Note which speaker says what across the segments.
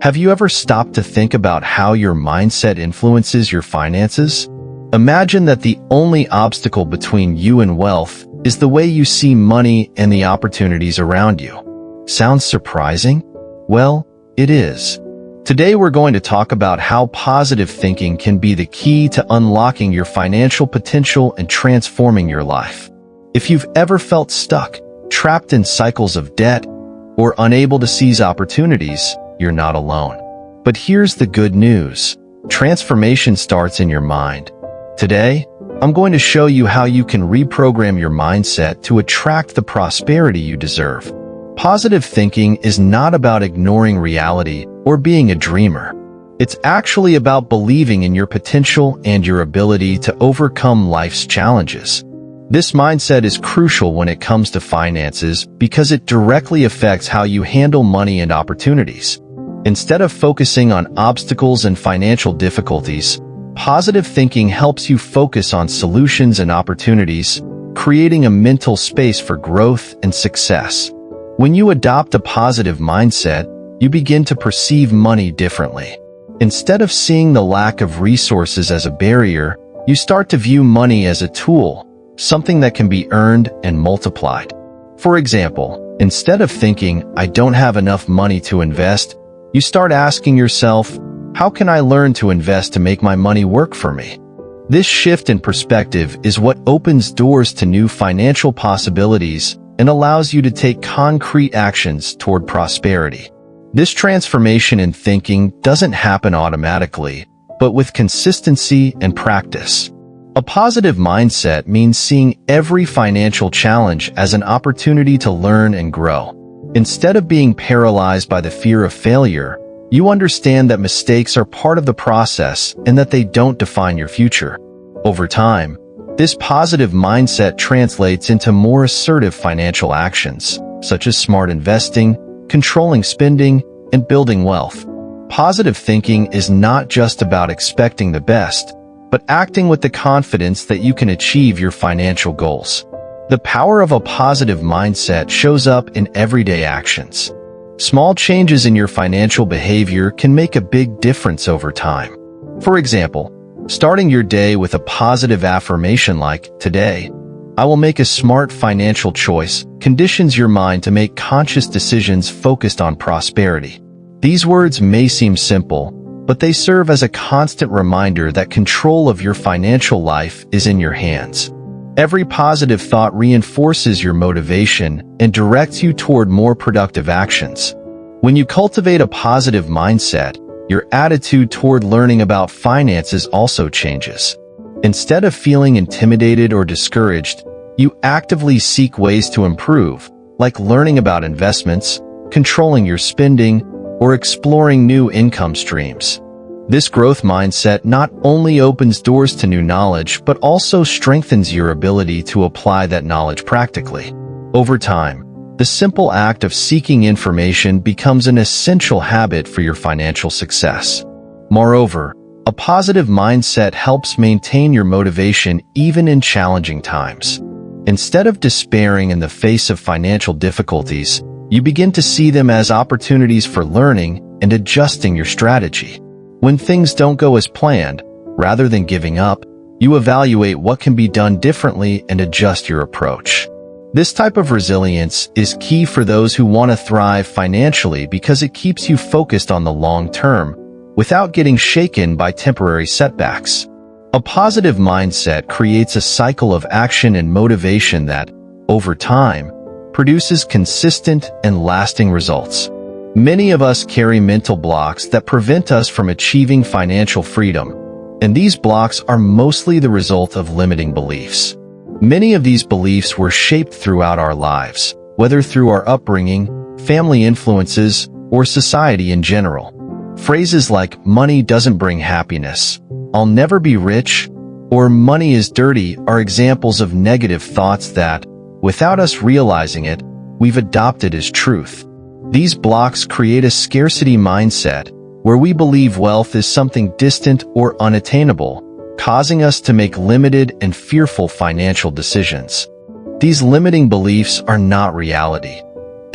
Speaker 1: Have you ever stopped to think about how your mindset influences your finances? Imagine that the only obstacle between you and wealth is the way you see money and the opportunities around you. Sounds surprising? Well, it is. Today we're going to talk about how positive thinking can be the key to unlocking your financial potential and transforming your life. If you've ever felt stuck, trapped in cycles of debt, or unable to seize opportunities, you're not alone. But here's the good news. Transformation starts in your mind. Today, I'm going to show you how you can reprogram your mindset to attract the prosperity you deserve. Positive thinking is not about ignoring reality or being a dreamer. It's actually about believing in your potential and your ability to overcome life's challenges. This mindset is crucial when it comes to finances because it directly affects how you handle money and opportunities. Instead of focusing on obstacles and financial difficulties, positive thinking helps you focus on solutions and opportunities, creating a mental space for growth and success. When you adopt a positive mindset, you begin to perceive money differently. Instead of seeing the lack of resources as a barrier, you start to view money as a tool, something that can be earned and multiplied. For example, instead of thinking, "I don't have enough money to invest," you start asking yourself, "How can I learn to invest to make my money work for me?" This shift in perspective is what opens doors to new financial possibilities and allows you to take concrete actions toward prosperity. This transformation in thinking doesn't happen automatically, but with consistency and practice. A positive mindset means seeing every financial challenge as an opportunity to learn and grow. Instead of being paralyzed by the fear of failure, you understand that mistakes are part of the process and that they don't define your future. Over time, this positive mindset translates into more assertive financial actions, such as smart investing, controlling spending, and building wealth. Positive thinking is not just about expecting the best, but acting with the confidence that you can achieve your financial goals. The power of a positive mindset shows up in everyday actions. Small changes in your financial behavior can make a big difference over time. For example, starting your day with a positive affirmation like, "Today, I will make a smart financial choice," conditions your mind to make conscious decisions focused on prosperity. These words may seem simple, but they serve as a constant reminder that control of your financial life is in your hands. Every positive thought reinforces your motivation and directs you toward more productive actions. When you cultivate a positive mindset, your attitude toward learning about finances also changes. Instead of feeling intimidated or discouraged, you actively seek ways to improve, like learning about investments, controlling your spending, or exploring new income streams. This growth mindset not only opens doors to new knowledge, but also strengthens your ability to apply that knowledge practically. Over time, the simple act of seeking information becomes an essential habit for your financial success. Moreover, a positive mindset helps maintain your motivation even in challenging times. Instead of despairing in the face of financial difficulties, you begin to see them as opportunities for learning and adjusting your strategy. When things don't go as planned, rather than giving up, you evaluate what can be done differently and adjust your approach. This type of resilience is key for those who want to thrive financially because it keeps you focused on the long term without getting shaken by temporary setbacks. A positive mindset creates a cycle of action and motivation that, over time, produces consistent and lasting results. Many of us carry mental blocks that prevent us from achieving financial freedom, and these blocks are mostly the result of limiting beliefs. Many of these beliefs were shaped throughout our lives, whether through our upbringing, family influences, or society in general. Phrases like, "Money doesn't bring happiness," "I'll never be rich," or "Money is dirty" are examples of negative thoughts that, without us realizing it, we've adopted as truth. These blocks create a scarcity mindset, where we believe wealth is something distant or unattainable, causing us to make limited and fearful financial decisions. These limiting beliefs are not reality.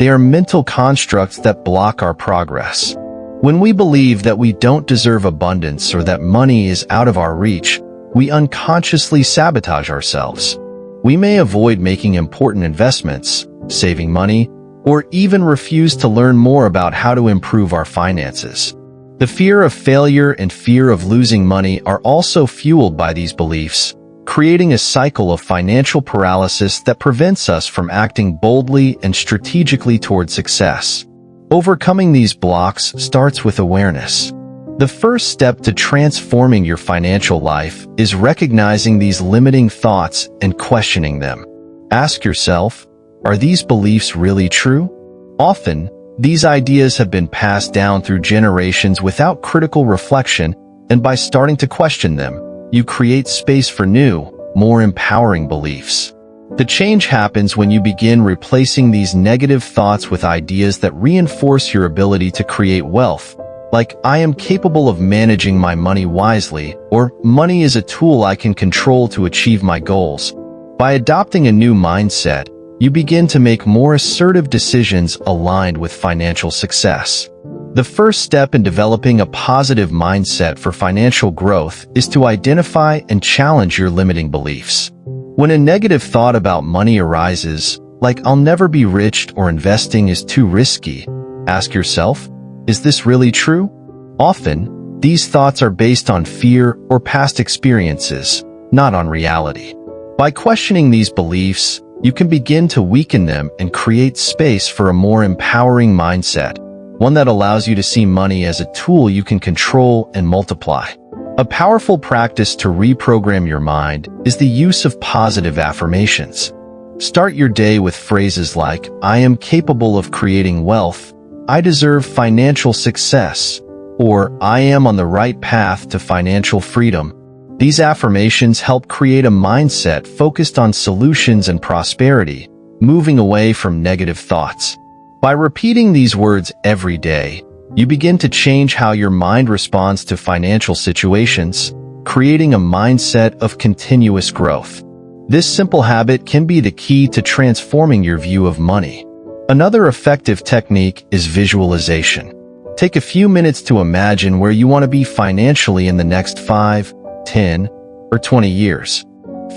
Speaker 1: They are mental constructs that block our progress. When we believe that we don't deserve abundance or that money is out of our reach, we unconsciously sabotage ourselves. We may avoid making important investments, saving money, or even refuse to learn more about how to improve our finances. The fear of failure and fear of losing money are also fueled by these beliefs, creating a cycle of financial paralysis that prevents us from acting boldly and strategically toward success. Overcoming these blocks starts with awareness. The first step to transforming your financial life is recognizing these limiting thoughts and questioning them. Ask yourself, are these beliefs really true? Often, these ideas have been passed down through generations without critical reflection, and by starting to question them, you create space for new, more empowering beliefs. The change happens when you begin replacing these negative thoughts with ideas that reinforce your ability to create wealth, like I am capable of managing my money wisely, or money is a tool I can control to achieve my goals. By adopting a new mindset, you begin to make more assertive decisions aligned with financial success. The first step in developing a positive mindset for financial growth is to identify and challenge your limiting beliefs. When a negative thought about money arises, like I'll never be rich or investing is too risky, ask yourself, is this really true? Often, these thoughts are based on fear or past experiences, not on reality. By questioning these beliefs, you can begin to weaken them and create space for a more empowering mindset, one that allows you to see money as a tool you can control and multiply. A powerful practice to reprogram your mind is the use of positive affirmations. Start your day with phrases like, I am capable of creating wealth, I deserve financial success, or I am on the right path to financial freedom. These affirmations help create a mindset focused on solutions and prosperity, moving away from negative thoughts. By repeating these words every day, you begin to change how your mind responds to financial situations, creating a mindset of continuous growth. This simple habit can be the key to transforming your view of money. Another effective technique is visualization. Take a few minutes to imagine where you want to be financially in the next 5, 10, or 20 years.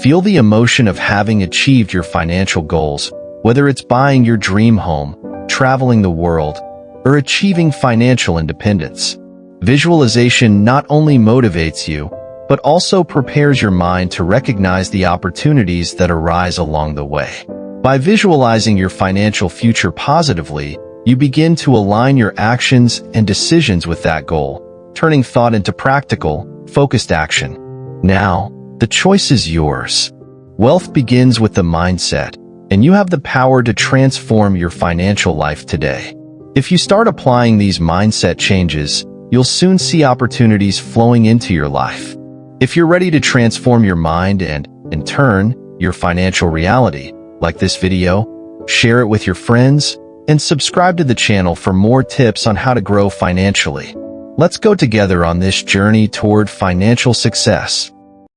Speaker 1: Feel the emotion of having achieved your financial goals, whether it's buying your dream home, traveling the world, or achieving financial independence. Visualization not only motivates you, but also prepares your mind to recognize the opportunities that arise along the way. By visualizing your financial future positively, you begin to align your actions and decisions with that goal, turning thought into practical, focused action. Now, the choice is yours. Wealth begins with the mindset, and you have the power to transform your financial life today. If you start applying these mindset changes, you'll soon see opportunities flowing into your life. If you're ready to transform your mind and, in turn, your financial reality, like this video, share it with your friends, and subscribe to the channel for more tips on how to grow financially. Let's go together on this journey toward financial success.